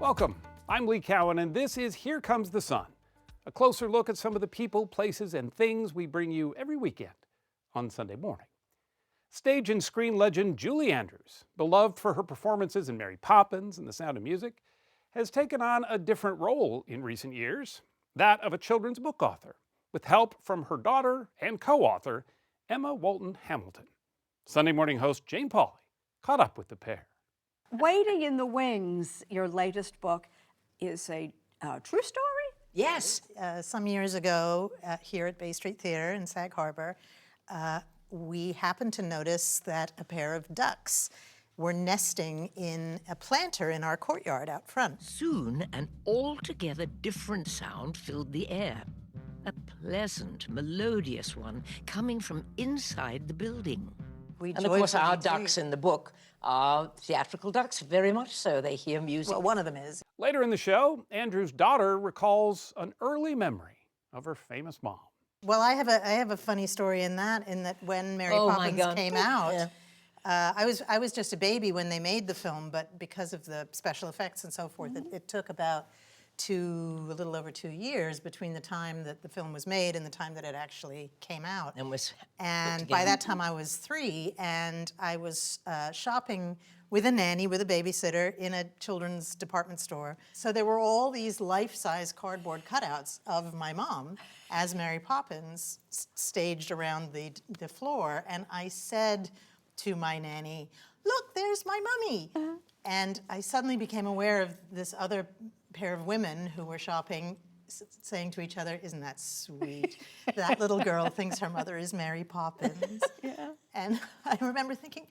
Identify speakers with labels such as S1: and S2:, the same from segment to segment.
S1: Welcome. I'm Lee Cowan, and this is Here Comes the Sun, a closer look at some of the people, places, and things we bring you every weekend on Sunday morning. Stage and screen legend Julie Andrews, beloved for her performances in Mary Poppins and The Sound of Music, has taken on a different role in recent years, that of a children's book author, with help from her daughter and co-author, Emma Walton Hamilton. Sunday morning host Jane Pauley caught up with the pair.
S2: Waiting in the Wings, your latest book, is a true story?
S3: Yes. Some years ago, here at Bay Street Theater in Sag Harbor, we happened to notice that a pair of ducks were nesting in a planter in our courtyard out front.
S4: Soon, an altogether different sound filled the air. A pleasant, melodious one coming from inside the building.
S3: We
S4: And of course, our ducks in the book are theatrical ducks, very much so. They hear music.
S3: Well, one of them is.
S1: Later in the show, Andrews' daughter recalls an early memory of her famous mom.
S3: Well, I have a funny story in that when Mary Poppins came out, yeah. I was just a baby when they made the film, but because of the special effects and so forth, it took about a little over 2 years between the time that the film was made and the time that it actually came out. And by that time I was 3, and I was shopping with a nanny, with a babysitter, in a children's department store. So there were all these life-size cardboard cutouts of my mom as Mary Poppins staged around the floor, and I said to my nanny, "Look, there's my mummy." And I suddenly became aware of this other pair of women who were shopping, saying to each other, "Isn't that sweet? That little girl thinks her mother is Mary Poppins."
S2: Yeah.
S3: And I remember thinking,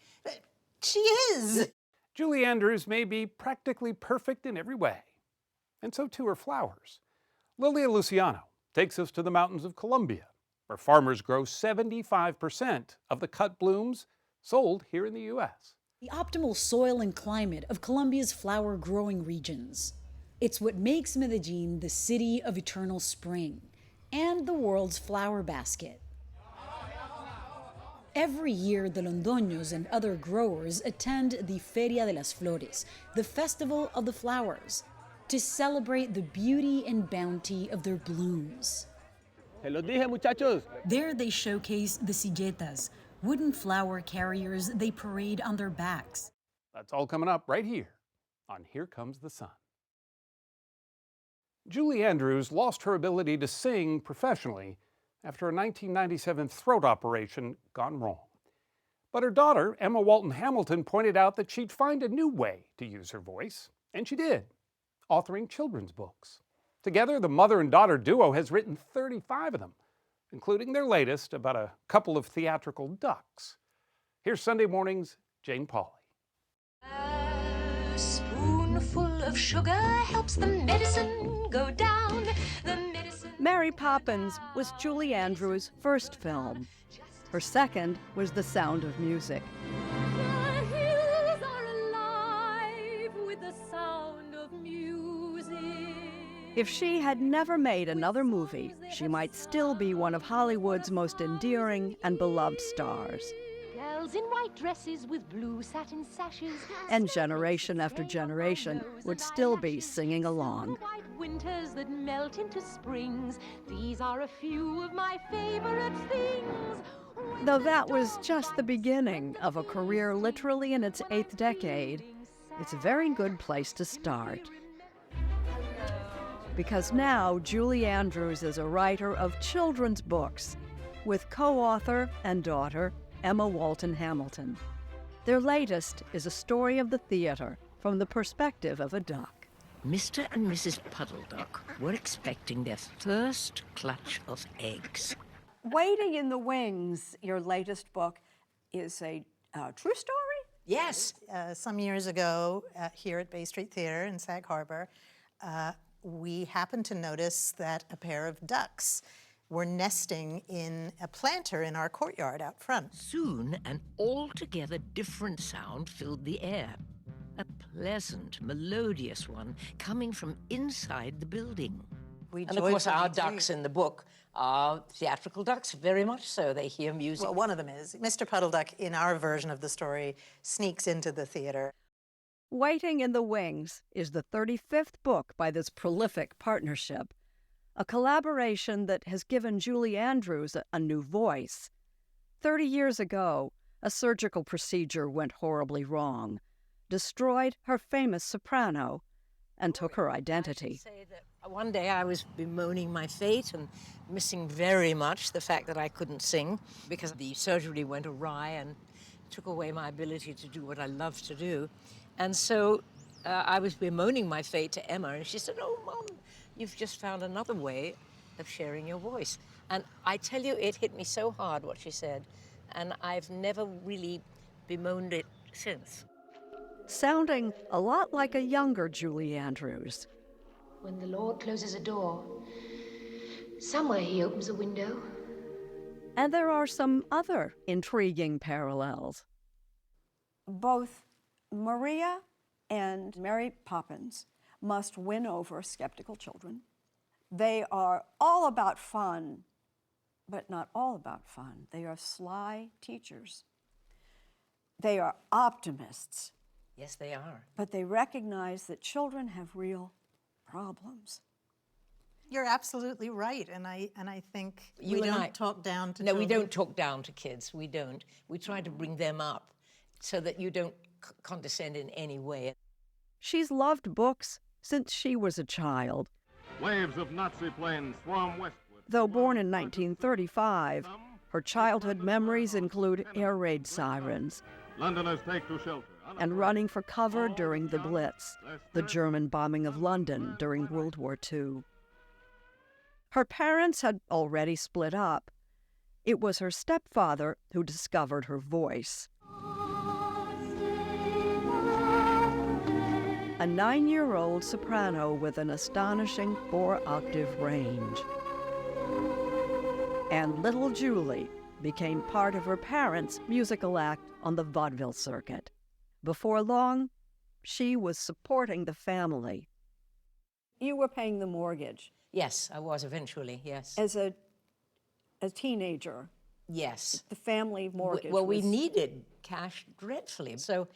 S3: she is.
S1: Julie Andrews may be practically perfect in every way, and so too are flowers. Lilia Luciano takes us to the mountains of Colombia, where farmers grow 75% of the cut blooms sold here in the U.S.
S5: The optimal soil and climate of Colombia's flower-growing regions. It's what makes Medellin the city of eternal spring and the world's flower basket. Every year, the Londoños and other growers attend the Feria de las Flores, the Festival of the Flowers, to celebrate the beauty and bounty of their blooms.
S6: Se los dije, muchachos.
S5: There they showcase the silletas, wooden flower carriers they parade on their backs.
S1: That's all coming up right here on Here Comes the Sun. Julie Andrews lost her ability to sing professionally after a 1997 throat operation gone wrong. But her daughter, Emma Walton Hamilton, pointed out that she'd find a new way to use her voice, and she did, authoring children's books. Together, the mother and daughter duo has written 35 of them, including their latest about a couple of theatrical ducks. Here's Sunday morning's Jane Pauley.
S7: A spoonful of sugar helps the medicine go down.
S2: Mary Poppins was Julie Andrews' first film. Her second was The Sound of Music.
S7: The hills are alive with the sound of music.
S2: If she had never made another movie, she might still be one of Hollywood's most endearing and beloved stars.
S7: Girls in white dresses with blue satin sashes.
S2: And generation after generation would still be singing along.
S7: White winters that melt into springs. These are a few of my favorite things.
S2: Though that was just the beginning of a career literally in its 8th decade, it's a very good place to start. Because now Julie Andrews is a writer of children's books with co-author and daughter Emma Walton Hamilton. Their latest is a story of the theater from the perspective of a duck.
S4: Mr. and Mrs. Puddle Duck were expecting their first clutch of eggs.
S2: Waiting in the Wings, your latest book, is a true story?
S3: Yes. Some years ago, here at Bay Street Theater in Sag Harbor, we happened to notice that a pair of ducks were nesting in a planter in our courtyard out front.
S4: Soon, an altogether different sound filled the air. A pleasant, melodious one coming from inside the building.
S3: And of course, our ducks in the book are theatrical ducks, very much so. They hear music. Well, one of them is. Mr. Puddle Duck, in our version of the story, sneaks into the theater
S2: Waiting in the Wings is the 35th book by this prolific partnership, a collaboration that has given Julie Andrews a new voice. 30 years ago, a surgical procedure went horribly wrong, destroyed her famous soprano, and took her identity.
S4: I should say that one day I was bemoaning my fate and missing very much the fact that I couldn't sing because the surgery went awry and took away my ability to do what I love to do. And so I was bemoaning my fate to Emma, and she said, "Oh, Mom, you've just found another way of sharing your voice." And I tell you, it hit me so hard what she said, and I've never really bemoaned it since.
S2: Sounding a lot like a younger Julie Andrews.
S8: When the Lord closes a door, somewhere he opens a window.
S2: And there are some other intriguing parallels.
S9: Both Maria and Mary Poppins must win over skeptical children. They are all about fun, but not all about fun. They are sly teachers. They are optimists.
S4: Yes, they are.
S9: But they recognize that children have real problems.
S3: You're absolutely right, and I think
S4: You
S3: we
S4: and
S3: don't talk down to
S4: No,
S3: children.
S4: we don't talk down to kids. We don't. We try to bring them up so that you don't condescend in any way.
S2: She's loved books since she was a child.
S10: Waves of Nazi planes swarm westward.
S2: Though born in 1935, her childhood memories include air raid sirens
S10: Londoners take to shelter.
S2: and running for cover during the Blitz, the German bombing of London during World War II. Her parents had already split up. It was her stepfather who discovered her voice. A 9-year-old soprano with an astonishing 4-octave range. And little Julie became part of her parents' musical act on the vaudeville circuit. Before long, she was supporting the family.
S9: You were paying the mortgage.
S4: Yes, I was eventually, yes.
S9: As a teenager,
S4: Yes.
S9: the family mortgage
S4: Well, we
S9: was...
S4: needed cash dreadfully. So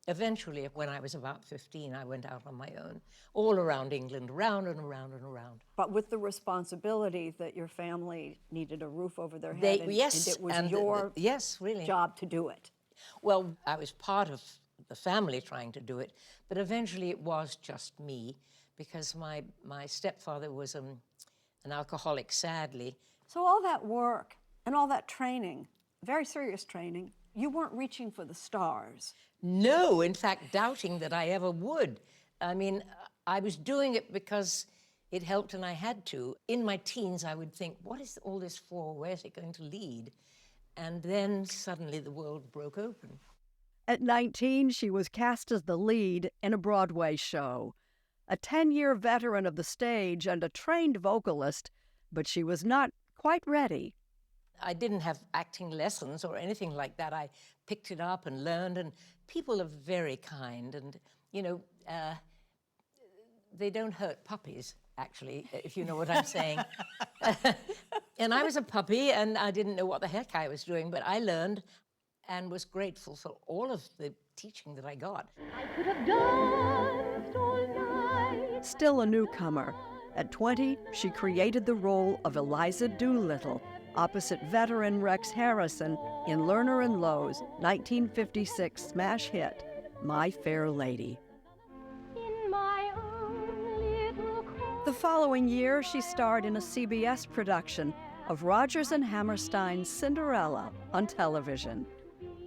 S4: eventually, when I was about 15, I went out on my own, all around England, round and around and around.
S9: But with the responsibility that your family needed a roof over their head, and it was your
S4: yes, really.
S9: job to do it.
S4: Well, I was part of the family trying to do it, but eventually it was just me because my stepfather was an alcoholic, sadly.
S9: So all that work and all that training, very serious training, you weren't reaching for the stars.
S4: No, in fact, doubting that I ever would. I mean, I was doing it because it helped and I had to. In my teens, I would think, what is all this for? Where's it going to lead? And then suddenly the world broke open.
S2: At 19, she was cast as the lead in a Broadway show. A 10-year veteran of the stage and a trained vocalist, but she was not quite ready.
S4: I didn't have acting lessons or anything like that. I picked it up and learned, and people are very kind, and, you know, they don't hurt puppies, actually, if you know what I'm saying. And I was a puppy, and I didn't know what the heck I was doing, but I learned and was grateful for all of the teaching that I got.
S7: I could have danced all night.
S2: Still a newcomer, at 20, she created the role of Eliza Doolittle, opposite veteran Rex Harrison in Lerner and Loewe's 1956 smash hit, My Fair Lady.
S7: In my own little corner.
S2: The following year, she starred in a CBS production of Rodgers and Hammerstein's Cinderella on television.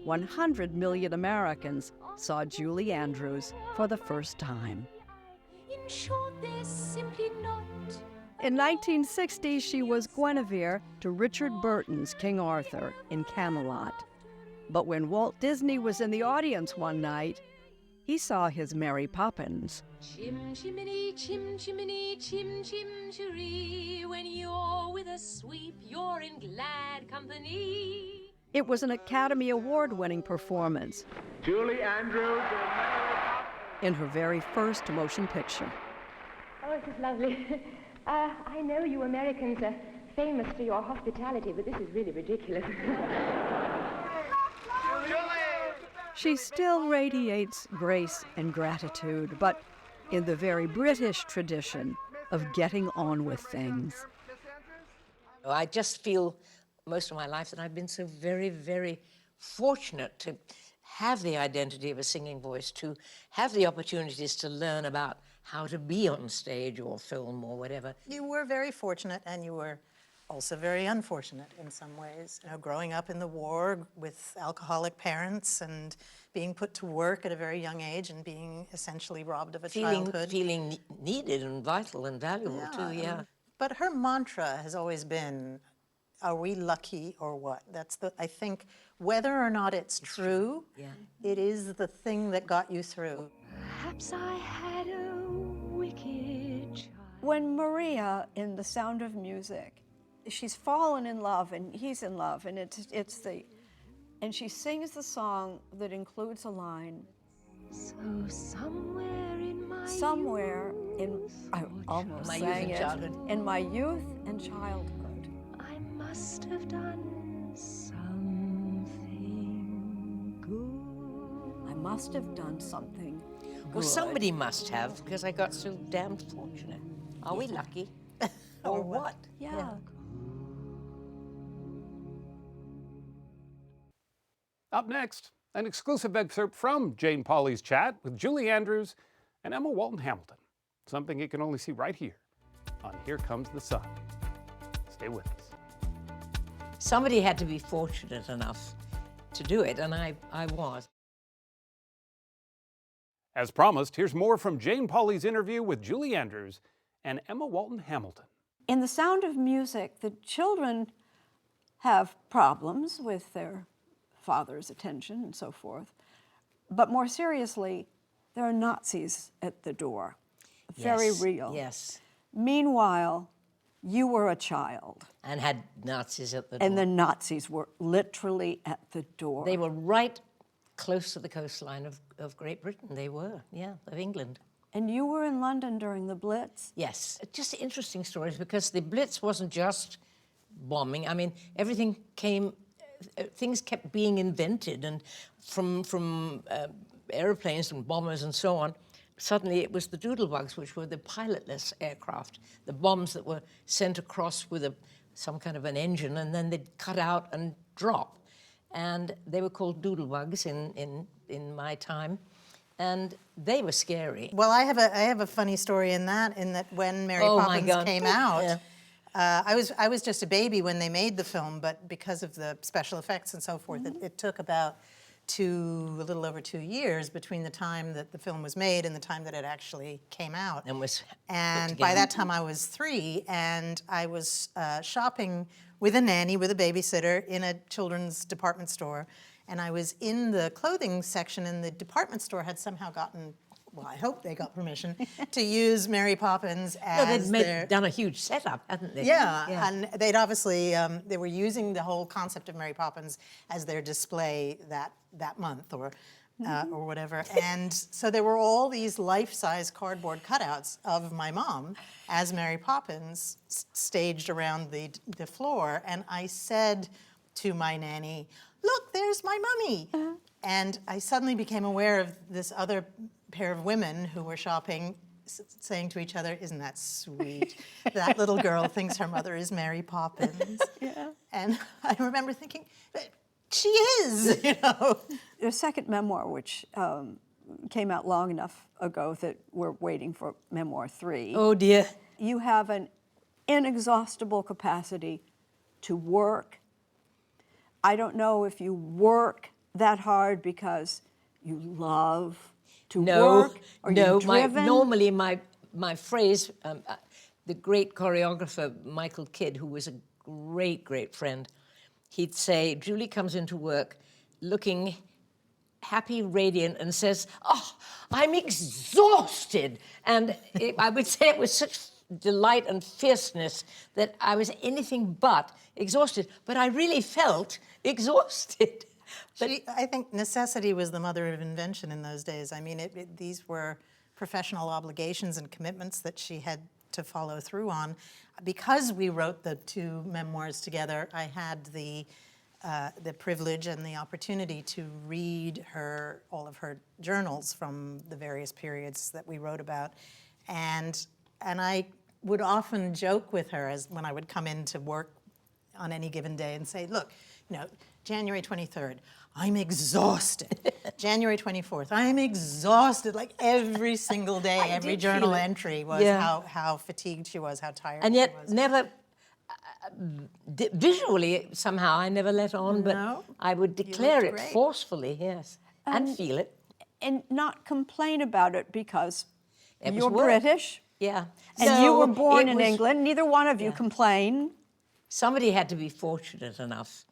S2: 100 million Americans saw Julie Andrews for the first time.
S7: In short, there's simply not.
S2: In 1960, she was Guinevere to Richard Burton's King Arthur in Camelot. But when Walt Disney was in the audience one night, he saw his Mary Poppins.
S7: Chim chimney, chim chimney, chim chim chiree. When you're with a sweep, you're in glad company.
S2: It was an Academy Award-winning performance.
S10: Julie Andrews
S2: In her very first motion picture.
S8: Oh, this is lovely. I know you Americans are famous for your hospitality, but this is really ridiculous.
S2: She still radiates grace and gratitude, but in the very British tradition of getting on with things.
S4: I just feel most of my life that I've been so very, very fortunate to have the identity of a singing voice, to have the opportunities to learn about how to be on stage or film or whatever.
S3: You were very fortunate, and you were also very unfortunate in some ways. You know, growing up in the war with alcoholic parents and being put to work at a very young age and being essentially robbed of a childhood.
S4: Feeling needed and vital and valuable too, yeah.
S3: But her mantra has always been, are we lucky or what? That's I think, whether or not it's true, it is the thing that got you through.
S7: Perhaps I had a wicked child.
S9: When Maria, in The Sound of Music, she's fallen in love and he's in love, and and she sings the song that includes a line.
S7: So somewhere in my
S9: I almost
S4: My
S9: sang
S4: youth and childhood.
S9: in my youth and childhood.
S7: I must have done something good.
S9: I must have done something
S4: Well,
S9: good.
S4: somebody must have, because I got so damned fortunate. Are we lucky? Or what?
S9: Yeah.
S1: Up next, an exclusive excerpt from Jane Pauley's chat with Julie Andrews and Emma Walton Hamilton. Something you can only see right here on Here Comes the Sun. Stay with us.
S4: Somebody had to be fortunate enough to do it, and I was.
S1: As promised, here's more from Jane Pauley's interview with Julie Andrews and Emma Walton Hamilton.
S9: In The Sound of Music, the children have problems with their father's attention and so forth. But more seriously, there are Nazis at the door. Very real.
S4: Yes.
S9: Meanwhile, you were a child.
S4: And had Nazis at the door.
S9: And the Nazis were literally at the door.
S4: They were right close to the coastline of Great Britain. They were, of England.
S9: And you were in London during the Blitz?
S4: Yes. Just interesting stories, because the Blitz wasn't just bombing. I mean, everything came, things kept being invented, and from airplanes and bombers and so on. Suddenly it was the doodlebugs, which were the pilotless aircraft, the bombs that were sent across with some kind of an engine, and then they'd cut out and drop. And they were called doodlebugs in my time, and they were scary.
S3: Well, I have a funny story in that when Mary Poppins came out, I was just a baby when they made the film, but because of the special effects and so forth, it took about a little over 2 years between the time that the film was made and the time that it actually came out. And by that time I was 3, and I was shopping with a nanny, with a babysitter, in a children's department store. And I was in the clothing section, and the department store had somehow gotten, well, I hope they got permission, to use Mary Poppins as
S4: they'd done a huge setup, hadn't they?
S3: Yeah, and they'd obviously, they were using the whole concept of Mary Poppins as their display that month or whatever. And so there were all these life-size cardboard cutouts of my mom as Mary Poppins staged around the floor. And I said to my nanny, "Look, there's my mummy." And I suddenly became aware of this other pair of women who were shopping, saying to each other, "Isn't that sweet? That little girl thinks her mother is Mary Poppins." And I remember thinking, she is, you know.
S9: Your second memoir, which came out long enough ago that we're waiting for memoir 3.
S4: Oh, dear.
S9: You have an inexhaustible capacity to work. I don't know if you work that hard because you love to work, or you're driven.
S4: Normally my phrase, the great choreographer Michael Kidd, who was a great friend, he'd say, Julie comes into work looking happy, radiant, and says, "Oh, I'm exhausted." And I would say it with such delight and fierceness that I was anything but exhausted, but I really felt exhausted. But
S3: I think necessity was the mother of invention in those days. I mean, these were professional obligations and commitments that she had to follow through on. Because we wrote the 2 memoirs together, I had the the privilege and the opportunity to read all of her journals from the various periods that we wrote about. And I would often joke with her when I would come in to work on any given day and say, look, January 23rd, I'm exhausted. January 24th, I'm exhausted. Like every single day, every journal entry was how fatigued she was, how tired
S4: and yet
S3: she was.
S4: Never, visually, somehow, I never let on, but
S3: No,
S4: I would declare it
S3: great.
S4: forcefully, yes, and feel it.
S9: And not complain about it because
S4: It was
S9: you're
S4: work.
S9: British.
S4: Yeah.
S9: And you
S4: No,
S9: were born
S4: it
S9: in
S4: was-
S9: England. Neither one of you complain.
S4: Somebody had to be fortunate enough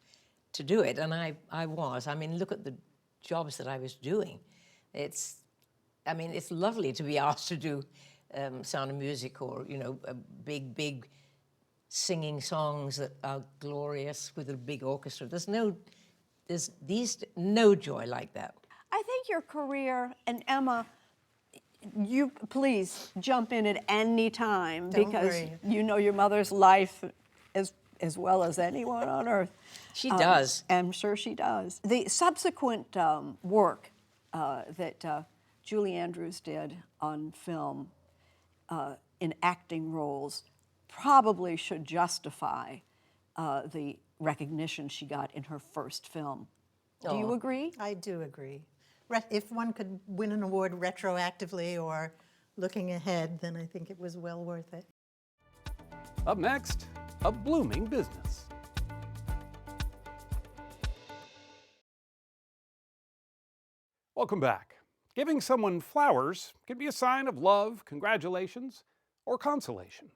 S4: to do it, and I was. I mean, look at the jobs that I was doing. It's lovely to be asked to do Sound of Music or, big singing songs that are glorious with a big orchestra. There's no joy like that.
S9: I think your career, and Emma, you please jump in at any time because you know your mother's life as well as anyone on earth.
S4: She does.
S9: I'm sure she does. The subsequent work that Julie Andrews did on film in acting roles probably should justify the recognition she got in her first film. Do you agree?
S3: I do agree. If one could win an award retroactively or looking ahead, then I think it was well worth it.
S1: Up next, a blooming business. Welcome back. Giving someone flowers can be a sign of love, congratulations, or consolation.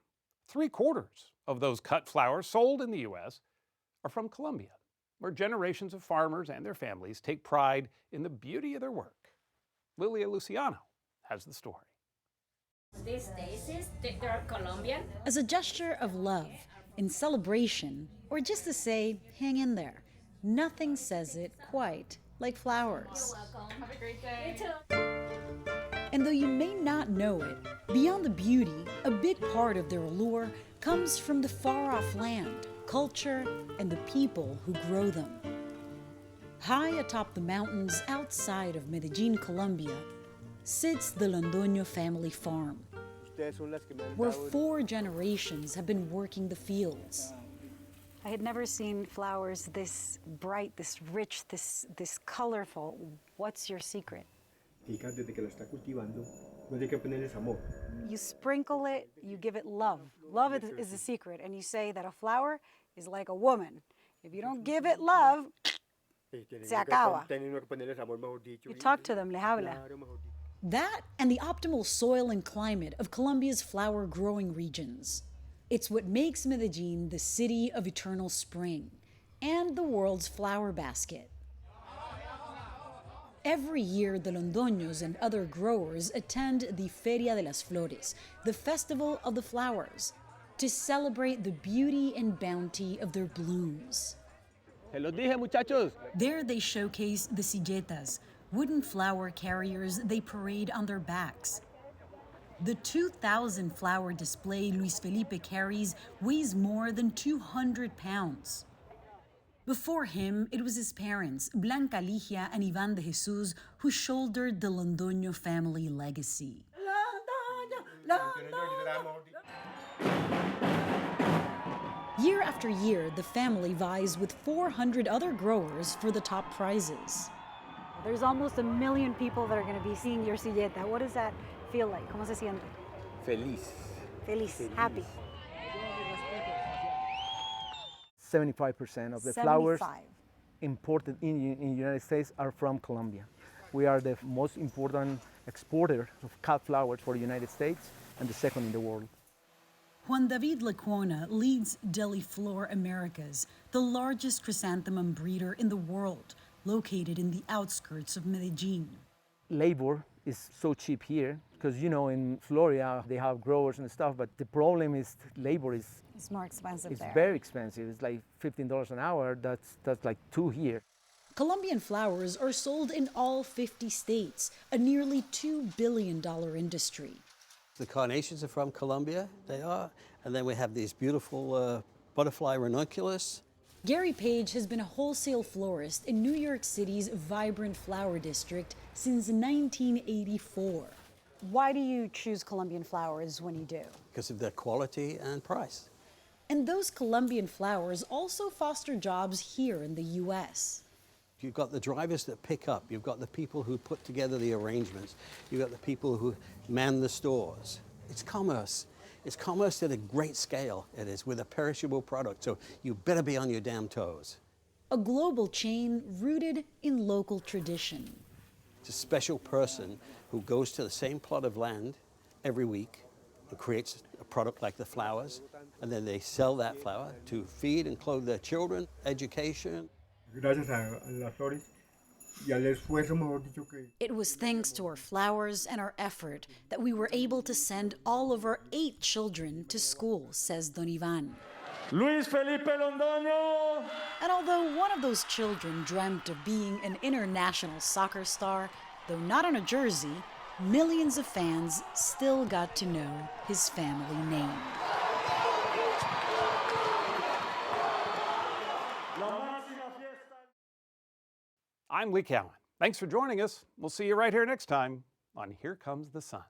S1: 3/4 of those cut flowers sold in the U.S. are from Colombia, where generations of farmers and their families take pride in the beauty of their work. Lilia Luciano has the story.
S11: These daisies, they're Colombian.
S5: As a gesture of love, in celebration, or just to say, hang in there, nothing says it quite like flowers.
S11: Welcome. Have a great day. You too.
S5: And though you may not know it, beyond the beauty, a big part of their allure comes from the far-off land, culture, and the people who grow them. High atop the mountains outside of Medellin, Colombia, sits the Londoño family farm, where 4 generations have been working the fields.
S12: I had never seen flowers this bright, this rich, this colorful. What's your secret? You sprinkle it, you give it love. Love is the secret, and you say that a flower is like a woman. If you don't give it love, se acaba. You talk to them, le habla.
S5: That and the optimal soil and climate of Colombia's flower-growing regions. It's what makes Medellin the city of eternal spring and the world's flower basket. Every year, the Londoños and other growers attend the Feria de las Flores, the Festival of the Flowers, to celebrate the beauty and bounty of their blooms.
S6: Se los dije, muchachos.
S5: There they showcase the silletas, wooden flower carriers they parade on their backs. The 2,000 flower display Luis Felipe carries weighs more than 200 pounds. Before him, it was his parents, Blanca Ligia and Ivan de Jesus, who shouldered the Londoño family legacy. Year after year, the family vies with 400 other growers for the top prizes.
S12: There's almost 1 million people that are going to be seeing your silleta. What does that feel like? ¿Cómo se siente?
S13: Feliz.
S12: Feliz, happy.
S13: 75% of the flowers imported in the United States are from Colombia. We are the most important exporter of cut flowers for the United States and the second in the world.
S5: Juan David Lecuona leads Deliflor Americas, the largest chrysanthemum breeder in the world, located in the outskirts of Medellin.
S13: Labor is so cheap here because, in Florida they have growers and stuff, but the problem is labor is
S12: it's more expensive there.
S13: It's very expensive. It's like $15 an hour. That's like 2 here.
S5: Colombian flowers are sold in all 50 states, a nearly $2 billion industry.
S14: The carnations are from Colombia, they are. And then we have these beautiful butterfly ranunculus.
S5: Gary Page has been a wholesale florist in New York City's vibrant flower district since 1984.
S12: Why do you choose Colombian flowers when you do?
S14: Because of their quality and price.
S5: And those Colombian flowers also foster jobs here in the U.S.
S14: You've got the drivers that pick up, you've got the people who put together the arrangements, you've got the people who man the stores. It's commerce. It's commerce at a great scale, it is, with a perishable product, so you better be on your damn toes.
S5: A global chain rooted in local tradition.
S14: It's a special person who goes to the same plot of land every week and creates a product like the flowers, and then they sell that flower to feed and clothe their children, education.
S15: Gracias a las flores y al esfuerzo, mejor dicho, que...
S5: It was thanks to our flowers and our effort that we were able to send all of our 8 children to school, says Don Ivan.
S10: Luis Felipe Londoño!
S5: And although one of those children dreamt of being an international soccer star, though not on a jersey, millions of fans still got to know his family name.
S1: I'm Lee Cowan. Thanks for joining us. We'll see you right here next time on Here Comes the Sun.